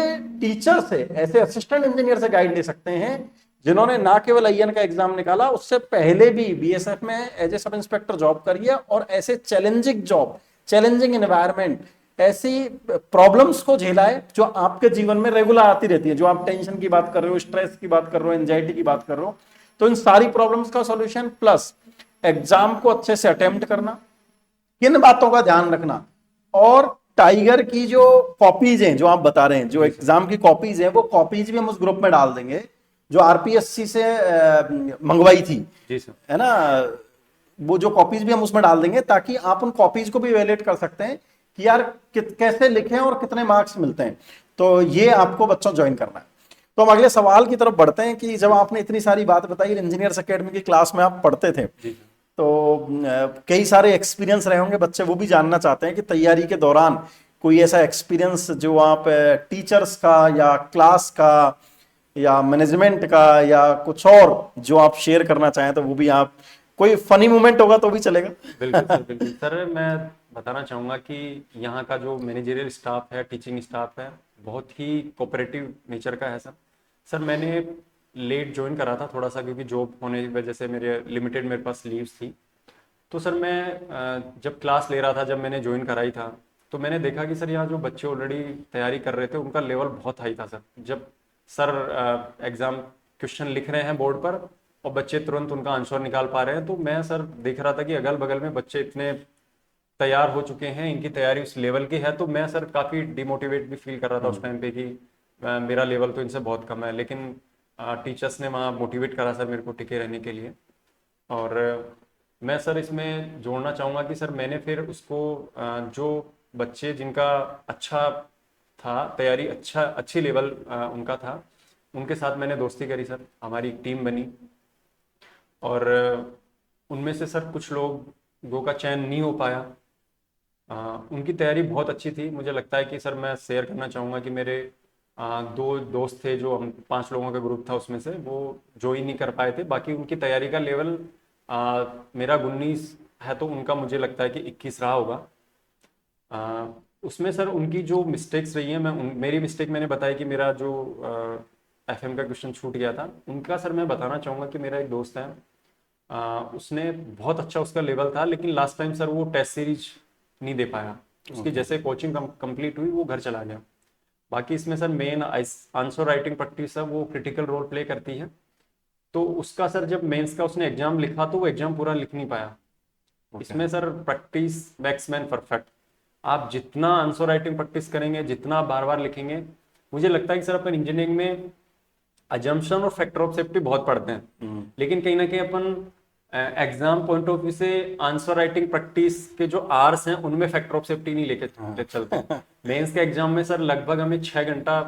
टीचर से, ऐसे असिस्टेंट इंजीनियर से गाइड ले सकते हैं जिन्होंने ना केवल अय्यन का एग्जाम निकाला, उससे पहले भी बीएसएफ में as a sub inspector job करी है और ऐसे चैलेंजिंग जॉब, चैलेंजिंग एनवायरनमेंट, ऐसी प्रॉब्लम्स को झेला है जो आपके जीवन में रेगुलर आती रहती है। जो आप टेंशन की बात कर रहे हो, स्ट्रेस की बात कर रहे हो, एंजाइटी की बात कर रहे हो, तो इन सारी प्रॉब्लम्स का सॉल्यूशन प्लस एग्जाम को अच्छे से अटेम्प्ट करना, किन बातों का ध्यान रखना, और टाइगर की जो कॉपीज हैं जो आप बता रहे हैं, जो एग्जाम की कॉपीज हैं, वो कॉपीज भी हम उस ग्रुप में डाल देंगे जो आरपीएससी से मंगवाई थी। जी सर। है ना, वो जो कॉपीज भी हम उसमें डाल देंगे ताकि आप उन कॉपीज को भी इवैल्यूएट कर सकते हैं कि यार कैसे लिखें और कितने मार्क्स मिलते हैं। तो ये आपको बच्चों ज्वाइन करना है। तो हम अगले सवाल की तरफ बढ़ते हैं कि जब आपने इतनी सारी बात बताई, इंजीनियर्स एकेडमी की क्लास में आप पढ़ते थे, तो कई सारे एक्सपीरियंस रहे होंगे बच्चे, वो भी जानना चाहते हैं कि तैयारी के दौरान कोई ऐसा एक्सपीरियंस जो आप टीचर्स का या क्लास का या मैनेजमेंट का या कुछ और जो आप शेयर करना चाहें, तो वो भी आप, कोई फनी मोमेंट होगा तो भी चलेगा। बिल्कुल सर, बिल्कुल सर। मैं बताना चाहूँगा कि यहाँ का जो मैनेजरियल स्टाफ है, टीचिंग स्टाफ है, बहुत ही कोऑपरेटिव नेचर का है सर। सर मैंने लेट ज्वाइन करा था थोड़ा सा, क्योंकि जॉब होने की वजह से मेरे लिमिटेड मेरे पास लीव्स थी। तो सर मैं जब क्लास ले रहा था, जब मैंने ज्वाइन कराई था, तो मैंने देखा कि सर यहाँ जो बच्चे ऑलरेडी तैयारी कर रहे थे उनका लेवल बहुत हाई था सर। जब सर एग्ज़ाम क्वेश्चन लिख रहे हैं बोर्ड पर और बच्चे तुरंत उनका आंसर निकाल पा रहे हैं, तो मैं सर देख रहा था कि अगल बगल में बच्चे इतने तैयार हो चुके हैं, इनकी तैयारी उस लेवल की है। तो मैं सर काफ़ी डिमोटिवेट भी फील कर रहा था उस टाइम पे कि मेरा लेवल तो इनसे बहुत कम है। लेकिन टीचर्स ने वहाँ मोटिवेट करा सर मेरे को टिके रहने के लिए। और मैं सर इसमें जोड़ना चाहूँगा कि सर मैंने फिर उसको जो बच्चे जिनका अच्छा था तैयारी, अच्छी लेवल उनका था, उनके साथ मैंने दोस्ती करी सर। हमारी एक टीम बनी और उनमें से सर कुछ लोगों का चयन नहीं हो पाया। उनकी तैयारी बहुत अच्छी थी। मुझे लगता है कि सर मैं शेयर करना चाहूँगा कि मेरे 2 दोस्त थे, जो हम 5 लोगों का ग्रुप था, उसमें से वो ज्वाइन नहीं कर पाए थे। बाकी उनकी तैयारी का लेवल मेरा 19 है तो उनका मुझे लगता है कि 21 रहा होगा। उसमें सर उनकी जो मिस्टेक्स रही हैं, मेरी मिस्टेक मैंने बताया कि मेरा जो एफएम का क्वेश्चन छूट गया था। उनका सर मैं बताना चाहूँगा कि मेरा एक दोस्त है, उसने बहुत अच्छा उसका लेवल था, लेकिन लास्ट टाइम सर वो टेस्ट सीरीज नहीं दे पाया। उसकी जैसे कोचिंग कंप्लीट हुई वो घर चला गया। बाकी इसमें sir main answer writing practice है, वो क्रिटिकल रोल प्ले करती है। तो उसका सर जब मेंस का उसने एग्जाम लिखा तो वो एग्जाम पूरा लिख नहीं पाया। इसमें sir practice max man perfect. आप जितना आंसर राइटिंग प्रैक्टिस करेंगे, जितना बार बार लिखेंगे, मुझे लगता है कि सर अपन इंजीनियरिंग में अजम्पशन और फैक्टर ऑफ सेफ्टी बहुत पढ़ते हैं, लेकिन कहीं ना कहीं अपन एग्जाम पॉइंट ऑफ व्यू से आंसर राइटिंग प्रैक्टिस के जो आवर्स हैं उनमें फैक्टर ऑफ सेफ्टी नहीं लेके चलते। मेंस के एग्जाम में सर लगभग हमें 6 घंटा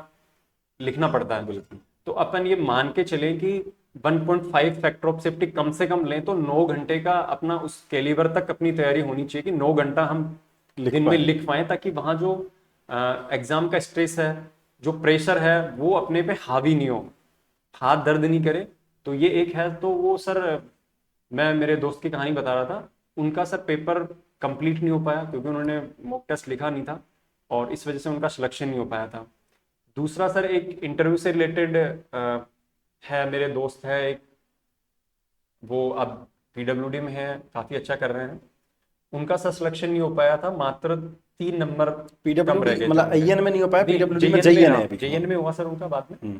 लिखना पड़ता है। बिल्कुल। तो अपन ये मान के चले कि 1.5 फैक्टर ऑफ सेफ्टी कम से कम लें तो 9 घंटे का अपना उस कैलिबर तक अपनी तैयारी होनी चाहिए कि 9 घंटा हम दिन में लिख पाए, ताकि वहां जो एग्जाम का स्ट्रेस है, जो प्रेशर है, वो अपने पे हावी नहीं हो, हाथ दर्द नहीं करे। तो ये एक है। तो वो सर मैं मेरे दोस्त की कहानी बता रहा था, उनका सर पेपर कंप्लीट नहीं हो पाया क्योंकि उन्होंने मॉक टेस्ट लिखा नहीं था और इस वजह से उनका सिलेक्शन नहीं हो पाया था। दूसरा सर एक इंटरव्यू से रिलेटेड है, मेरे दोस्त है एक, वो अब पीडब्ल्यूडी में है, काफ़ी अच्छा कर रहे हैं। उनका सर सिलेक्शन नहीं हो पाया था, मात्र 3 नंबर कम रह गए। मतलब आईएन में नहीं हो पाया, पीडब्ल्यूडी में जेईएन है अभी। जेईएन में हुआ सर उनका बाद में।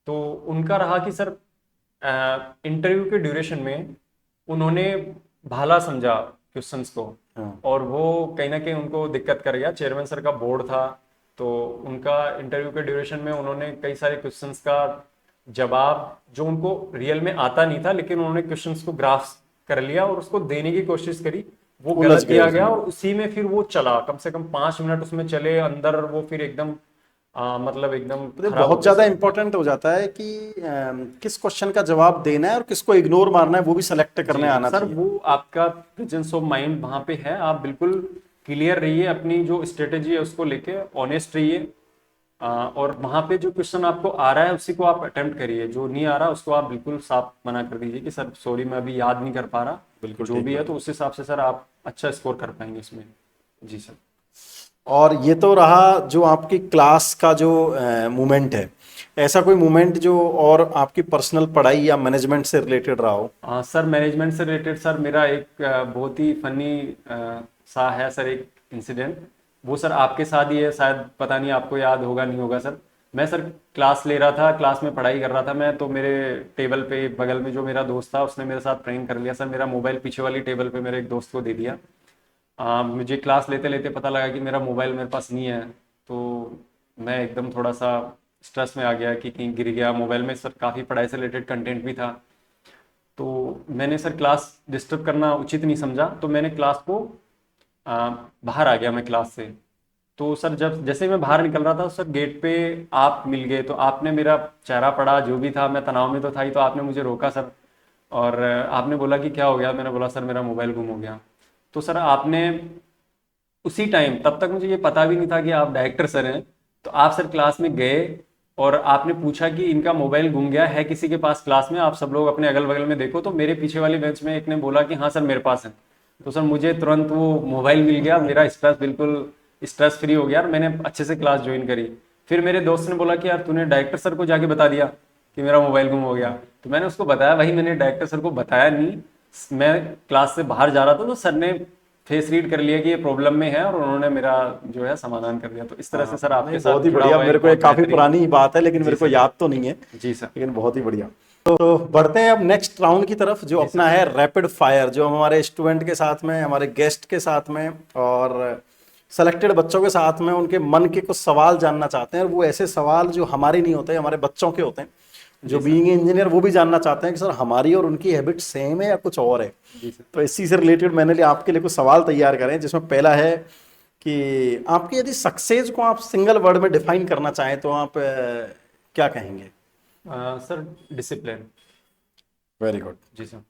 तो उनका रहा कि सर इंटरव्यू के ड्यूरेशन में उन्होंने भाला समझा क्वेश्चंस को, और वो कहीं ना कहीं उनको दिक्कत कर गया। चेयरमैन सर का बोर्ड था, तो उनका इंटरव्यू के ड्यूरेशन में उन्होंने कई सारे क्वेश्चंस का जवाब जो उनको रियल में आता नहीं था, लेकिन उन्होंने क्वेश्चंस को ग्राफ्स कर लिया और उसको देने की कोशिश करी, वो गलत किया गया और उसी में फिर वो चला कम से कम 5 मिनट उसमें चले अंदर, वो फिर एकदम मतलब एकदम बहुत ज्यादा इंपॉर्टेंट हो जाता है कि किस क्वेश्चन का जवाब देना है और किसको इग्नोर मारना है, वो भी सेलेक्ट करने आना सर चाहिए। वो आपका प्रेजेंस ऑफ माइंड वहां पे है, आप बिल्कुल क्लियर रहिए, अपनी जो स्ट्रेटेजी है उसको लेके ऑनेस्ट रहिए, और वहां पे जो क्वेश्चन आपको आ रहा है उसी को आप अटेम्प्ट करिए, जो नहीं आ रहा उसको आप बिल्कुल साफ मना कर दीजिए कि सर सॉरी मैं अभी याद नहीं कर पा रहा, बिल्कुल जो भी है। तो उस हिसाब से सर आप अच्छा स्कोर कर पाएंगे इसमें। जी सर। और ये तो रहा जो आपकी क्लास का जो मोमेंट है, ऐसा कोई मोमेंट जो और आपकी पर्सनल पढ़ाई या मैनेजमेंट से रिलेटेड रहा हो? सर मैनेजमेंट से रिलेटेड सर मेरा एक बहुत ही फनी सा है सर एक इंसिडेंट। वो सर आपके साथ ही है, शायद पता नहीं आपको याद होगा नहीं होगा सर। मैं सर क्लास ले रहा था, क्लास में पढ़ाई कर रहा था मैं, तो मेरे टेबल पे बगल में जो मेरा दोस्त था उसने मेरे साथ प्रैंक कर लिया सर। मेरा मोबाइल पीछे वाली टेबल पे मेरे एक दोस्त को दे दिया। मुझे क्लास लेते लेते पता लगा कि मेरा मोबाइल मेरे पास नहीं है, तो मैं एकदम थोड़ा सा स्ट्रेस में आ गया कि कहीं गिर गया। मोबाइल में सर काफ़ी पढ़ाई से रिलेटेड कंटेंट भी था, तो मैंने सर क्लास डिस्टर्ब करना उचित नहीं समझा, तो मैंने क्लास को बाहर आ गया मैं क्लास से। तो सर जब जैसे मैं बाहर निकल रहा था सर गेट पे आप मिल गए, तो आपने मेरा चेहरा पढ़ा, जो भी था, मैं तनाव में तो था ही, तो आपने मुझे रोका सर और आपने बोला कि क्या हो गया। मैंने बोला सर मेरा मोबाइल गुम हो गया। तो सर आपने उसी टाइम, तब तक मुझे ये पता भी नहीं था कि आप डायरेक्टर सर हैं, तो आप सर क्लास में गए और आपने पूछा कि इनका मोबाइल गुम गया है किसी के पास क्लास में, आप सब लोग अपने अगल बगल में देखो। तो मेरे पीछे वाली बेंच में एक ने बोला कि हाँ सर मेरे पास है। तो सर मुझे तुरंत वो मोबाइल मिल गया, मेरा स्ट्रेस बिल्कुल स्ट्रेस फ्री हो गया और मैंने अच्छे से क्लास ज्वाइन करी। फिर मेरे दोस्त ने बोला कि यार तूने डायरेक्टर सर को जाके बता दिया कि मेरा मोबाइल गुम हो गया। तो मैंने उसको बताया, भाई मैंने डायरेक्टर सर को बताया नहीं, मैं क्लास से बाहर जा रहा था, तो सर ने फेस रीड कर लिया कि ये प्रॉब्लम में है और उन्होंने मेरा जो है समाधान कर दिया। तो इस तरह से सर आपके साथ बहुत ही बढ़िया। मेरे को एक काफी पुरानी बात है लेकिन मेरे को याद तो नहीं है। जी सर। लेकिन बहुत ही बढ़िया। तो बढ़ते हैं अब नेक्स्ट राउंड की तरफ, जो अपना है रैपिड फायर, जो हमारे स्टूडेंट के साथ में, हमारे गेस्ट के साथ में और सेलेक्टेड बच्चों के साथ में उनके मन के कुछ सवाल जानना चाहते हैं। और वो ऐसे सवाल जो हमारे नहीं होते, हमारे बच्चों के होते हैं, जो बीइंग इंजीनियर वो भी जानना चाहते हैं कि सर हमारी और उनकी हैबिट सेम है या कुछ और है। तो इसी से रिलेटेड मैंने आपके लिए कुछ सवाल तैयार करे, जिसमें पहला है कि आपकी यदि सक्सेस को आप सिंगल वर्ड में डिफाइन करना चाहें तो आप क्या कहेंगे? Sir discipline. Very good. जी सर।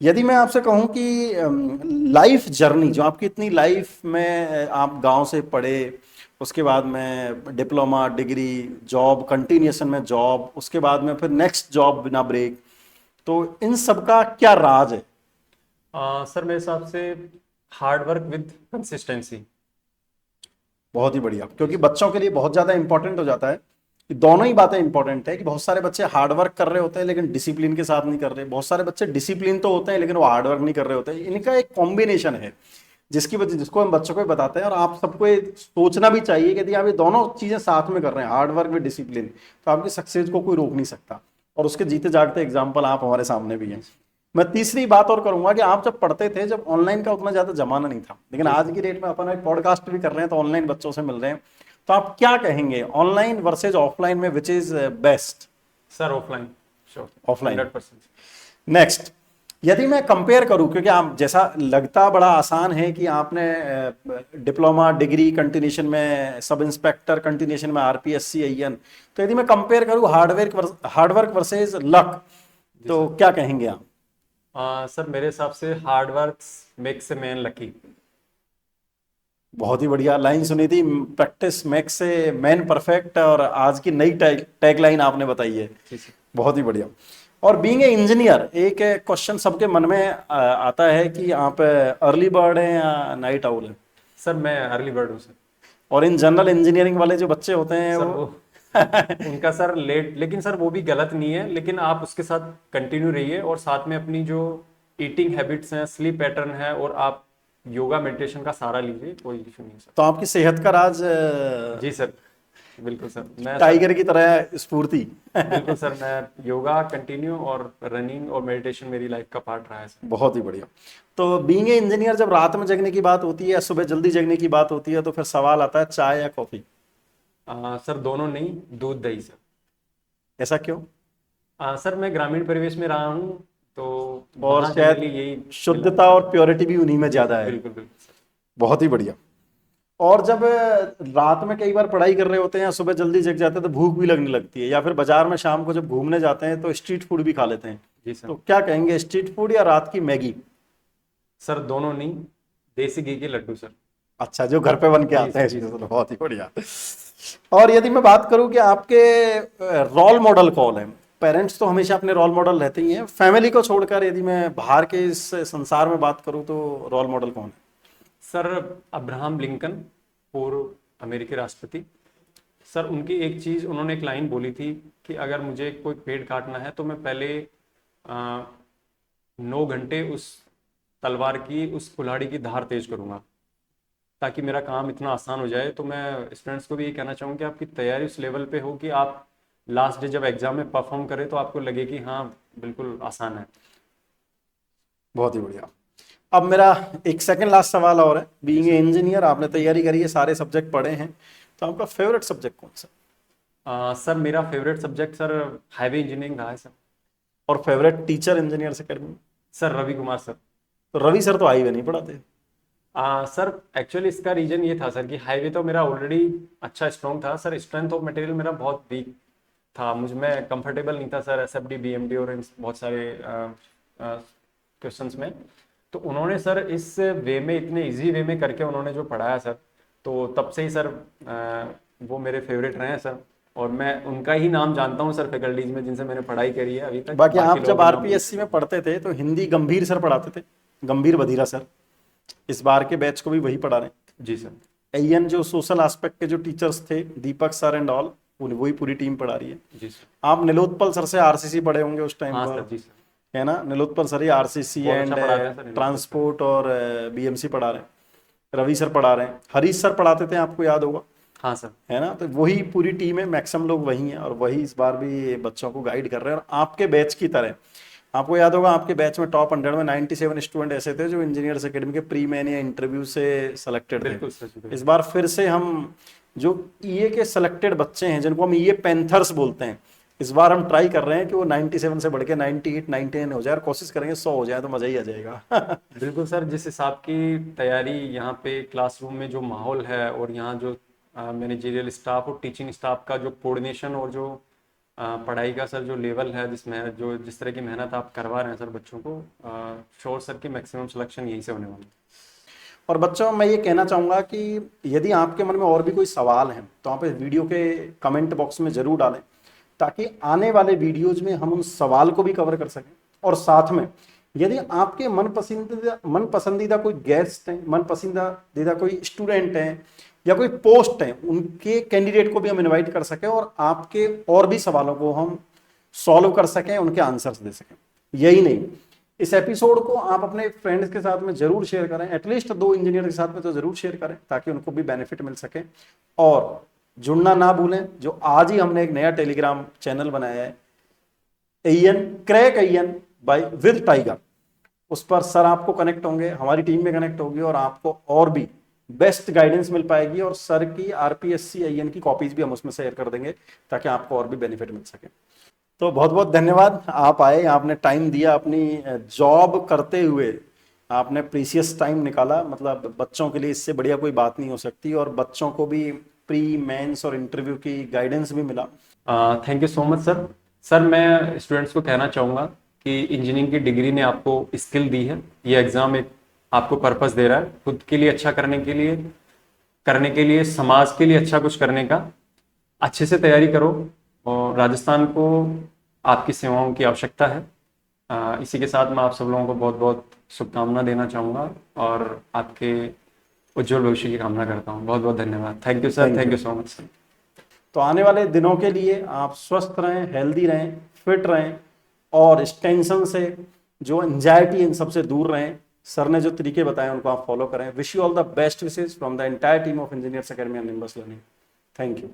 यदि मैं आपसे कहूं कि लाइफ जर्नी जो आपकी इतनी लाइफ में, आप गांव से पढ़े, उसके बाद में डिप्लोमा, डिग्री, जॉब, कंटिन्यूएशन में जॉब, उसके बाद में फिर नेक्स्ट जॉब बिना ब्रेक, तो इन सब का क्या राज है? सर मेरे हिसाब से हार्ड वर्क विद कंसिस्टेंसी। बहुत ही बढ़िया, क्योंकि बच्चों के लिए बहुत ज्यादा इंपॉर्टेंट हो जाता है कि दोनों ही बातें इंपॉर्टेंट है कि बहुत सारे बच्चे हार्ड वर्क कर रहे होते हैं लेकिन डिसिप्लिन के साथ नहीं कर रहे, बहुत सारे बच्चे डिसिप्लिन तो होते हैं लेकिन वो हार्ड वर्क नहीं कर रहे होते हैं। इनका एक कॉम्बिनेशन है जिसकी वजह जिसको हम बच्चों को भी बताते हैं, और आप सबको ये सोचना भी चाहिए कि यदि आप ये दोनों चीजें साथ में कर रहे हैं, हार्ड वर्क विद डिसिप्लिन, तो आपकी सक्सेस को कोई रोक नहीं सकता, और उसके जीते जागते एग्जाम्पल आप हमारे सामने भी हैं। मैं तीसरी बात और करूंगा कि आप जब पढ़ते थे, जब ऑनलाइन का उतना ज्यादा जमाना नहीं था, लेकिन आज की डेट में अपन एक पॉडकास्ट भी कर रहे हैं तो ऑनलाइन बच्चों से मिल रहे हैं, तो आप क्या कहेंगे ऑनलाइन वर्सेज ऑफलाइन में, which is best? Sir offline, sure, Offline. 100%। Next, यदि मैं कंपेयर करूं, क्योंकि आप जैसा लगता बड़ा आसान है कि आपने डिप्लोमा डिग्री कंटिन्यूशन में, सब इंस्पेक्टर कंटिन्यूशन में आरपीएससी AN, तो यदि मैं कंपेयर करूं हार्डवर्क वर्सेज लक, तो क्या कहेंगे आप? सर मेरे हिसाब से hard work makes a man lucky. बहुत ही बढ़िया लाइन सुनी थी, practice makes a man perfect, और आज की नई टैग लाइन आपने बताई है। जी सर। बहुत ही बढ़िया। और बीइंग ए इंजीनियर, एक क्वेश्चन सबके मन में आता है कि आप अर्ली बर्ड हैं या नाइट आउल हैं? सर मैं अर्ली बर्ड हूँ सर। और इन जनरल इंजीनियरिंग वाले जो बच्चे होते हैं सर वो वो उनका सर लेट, लेकिन सर वो भी गलत नहीं है, लेकिन आप उसके साथ कंटिन्यू रहिए और साथ में अपनी जो ईटिंग हैबिट्स हैं, स्लीप पैटर्न है, और आप योगा मेडिटेशन का सहारा लीजिए, कोई इशू नहीं है सर। तो आपकी सेहत का राज जी सर, बिल्कुल सर। मैं टाइगर की तरह स्फूर्ति। बिल्कुल सर, मैं योगा कंटिन्यू और रनिंग और मेडिटेशन मेरी लाइफ का पार्ट रहा है सर। बहुत ही बढ़िया। तो बीइंग ए इंजीनियर, जब रात में जगने की बात होती है या सुबह जल्दी जगने की बात होती है, तो फिर सवाल आता है चाय या कॉफी? सर दोनों नहीं, दूध दही सर। ऐसा क्यों? सर मैं ग्रामीण परिवेश में रहा हूँ, तो और वहाँ शायद generally यही शुद्धता और प्योरिटी भी उन्हीं में ज्यादा है। बिल्कुल बिल्कुल सर। बहुत ही बढ़िया। और जब रात में कई बार पढ़ाई कर रहे होते हैं या सुबह जल्दी जग जाते हैं, तो भूख भी लगने लगती है, या फिर बाजार में शाम को जब घूमने जाते हैं तो स्ट्रीट फूड भी खा लेते हैं, जी सर। तो क्या कहेंगे, स्ट्रीट फूड या रात की मैगी? सर दोनों नहीं, देसी घी के लड्डू सर। अच्छा, जो घर पे बन के जी आते हैं। जी, तो बहुत ही बढ़िया। और यदि मैं बात करूं कि आपके रोल मॉडल कौन है, पेरेंट्स तो हमेशा अपने रोल मॉडल रहते ही हैं, फैमिली को छोड़कर यदि मैं बाहर के इस संसार में बात करूं तो रोल मॉडल कौन है? सर अब्राहम लिंकन, पूर्व अमेरिकी राष्ट्रपति। सर उनकी एक चीज़, उन्होंने एक लाइन बोली थी कि अगर मुझे कोई पेड़ काटना है तो मैं पहले 9 घंटे उस तलवार की, उस कुल्हाड़ी की धार तेज करूंगा, ताकि मेरा काम इतना आसान हो जाए। तो मैं स्टूडेंट्स को भी ये कहना चाहूँ कि आपकी तैयारी उस लेवल पे हो कि आप लास्ट डे जब एग्जाम में परफॉर्म करें तो आपको लगे कि हाँ बिल्कुल आसान है। बहुत ही बढ़िया। अब मेरा एक सेकंड लास्ट सवाल और है, बीइंग ए इंजीनियर, आपने तैयारी करी है, सारे सब्जेक्ट पढ़े हैं, तो आपका फेवरेट सब्जेक्ट कौन सा? सर मेरा favourite subject sir highway engineering रहा है सर। और फेवरेट टीचर इंजीनियर्स अकेडमी में? Sir Ravi Kumar sir. तो रवि सर तो हाईवे नहीं पढ़ाते। सर एक्चुअली इसका रीजन ये था सर कि हाईवे तो मेरा ऑलरेडी अच्छा स्ट्रॉन्ग था सर, स्ट्रेंथ ऑफ मटेरियल मेरा बहुत वीक था, मैं कंफर्टेबल नहीं था सर SFD BMD और इन बहुत सारे क्वेश्चंस में। तो उन्होंने सर इस वे में, इतने इजी वे में करके उन्होंने जो पढ़ाया सर, तो तब से ही सर वो मेरे फेवरेट रहे हैं सर, और मैं उनका ही नाम जानता हूँ सर फैकल्टीज में जिनसे मैंने पढ़ाई करी है अभी तक। बाकी आप लोगों जब का नाम- आरपीएससी में पढ़ते थे तो हिंदी गंभीर सर पढ़ाते थे, गंभीर बधिरा सर। इस बार के बैच को भी वही पढ़ा रहे हैं। जी सर। AN जो सोशल एस्पेक्ट के जो टीचर्स थे, दीपक सर एंड ऑल, वही पूरी टीम पढ़ा रही है। जी सर। आप नीलोत्पल सर से RCC पढ़े होंगे उस टाइम हाँ पर, सर। जी सर। है ना? नीलोत्पल सर ही RCC बहुत एंड अच्छा पढ़ा रहे हैं सर नीलोत्पल ट्रांसपोर्ट और BMC पढ़ा रहे हैं। रवि सर पढ़ा रहे हैं, हरीश सर पढ़ाते थे, आपको याद होगा, हाँ सर। है ना? तो वही पूरी टीम है, मैक्सिमम लोग वही हैं, और वही इस बार भी बच्चों को गाइड कर रहे हैं। और आपके बैच की तरह, आपको याद होगा, आपके बैच में टॉप 100 में 97 स्टूडेंट ऐसे थे जो इंजीनियर्स अकेडमी के प्री मैन या इंटरव्यू से सेलेक्टेड थे। बिल्कुल सर। बिल्कुल। इस बार फिर से हम जो EA के सेलेक्टेड बच्चे हैं, जिनको हम EA पैंथर्स बोलते हैं, इस बार हम ट्राई कर रहे हैं कि वो 97 से बढ़ के 98 99 हो जाए, और कोशिश करेंगे 100 हो जाए तो मजा ही आ जाएगा। बिल्कुल सर, जिस हिसाब की तैयारी यहाँ पे क्लासरूम में जो माहौल है, और यहाँ जो मैनेजरियल स्टाफ और टीचिंग स्टाफ का जो कोऑर्डिनेशन और जो पढ़ाई का सर जो लेवल है, जिस तरह की मेहनत आप करवा रहे हैं सर बच्चों को, श्योर सर की मैक्सिमम सिलेक्शन यहीं से होने वाला है। और बच्चों, मैं ये कहना चाहूँगा कि यदि आपके मन में और भी कोई सवाल हैं तो आप इस वीडियो के कमेंट बॉक्स में ज़रूर डालें, ताकि आने वाले वीडियोज में हम उन सवाल को भी कवर कर सकें। और साथ में यदि आपके मन पसंदीदा कोई गेस्ट हैं, मन पसंदीदा कोई स्टूडेंट हैं या कोई पोस्ट है, उनके कैंडिडेट को भी हम इनवाइट कर सकें और आपके और भी सवालों को हम सॉल्व कर सकें, उनके आंसर्स दे सकें। यही नहीं, इस एपिसोड को आप अपने फ्रेंड्स के साथ में जरूर शेयर करें, एटलीस्ट 2 इंजीनियर के साथ में तो जरूर शेयर करें ताकि उनको भी बेनिफिट मिल सके। और जुड़ना ना भूलें, जो आज ही हमने एक नया टेलीग्राम चैनल बनाया है, crack AN by with tiger, उस पर सर आपको कनेक्ट होंगे, हमारी टीम में कनेक्ट होगी और आपको और भी बेस्ट गाइडेंस मिल पाएगी और सर की RPSC IN की कॉपीज भी हम उसमें शेयर कर देंगे ताकि आपको और भी बेनिफिट मिल सके। तो बहुत बहुत धन्यवाद, आप आए, आपने टाइम दिया, अपनी जॉब करते हुए आपने प्रीशियस टाइम निकाला। मतलब बच्चों के लिए इससे बढ़िया कोई बात नहीं हो सकती और बच्चों को भी प्री मेंस और इंटरव्यू की गाइडेंस भी मिला। Thank you so much sir. Sir मैं स्टूडेंट्स को कहना चाहूँगा कि इंजीनियरिंग की डिग्री ने आपको स्किल दी है, ये एग्ज़ाम एक आपको पर्पस दे रहा है खुद के लिए अच्छा करने के लिए समाज के लिए अच्छा कुछ करने का। अच्छे से तैयारी करो और राजस्थान को आपकी सेवाओं की आवश्यकता है। इसी के साथ मैं आप सब लोगों को बहुत बहुत शुभकामना देना चाहूँगा और आपके उज्जवल भविष्य की कामना करता हूँ। बहुत बहुत धन्यवाद। Thank you sir, thank you so much sir. तो आने वाले दिनों के लिए आप स्वस्थ रहें, हेल्दी रहें, फिट रहें और इस टेंशन से, जो एंजाइटी, इन सबसे दूर रहें। सर ने जो तरीके बताए उनको आप फॉलो करें। Wish you all the best wishes from the entire team of engineers academy and nimbus learning. Thank you.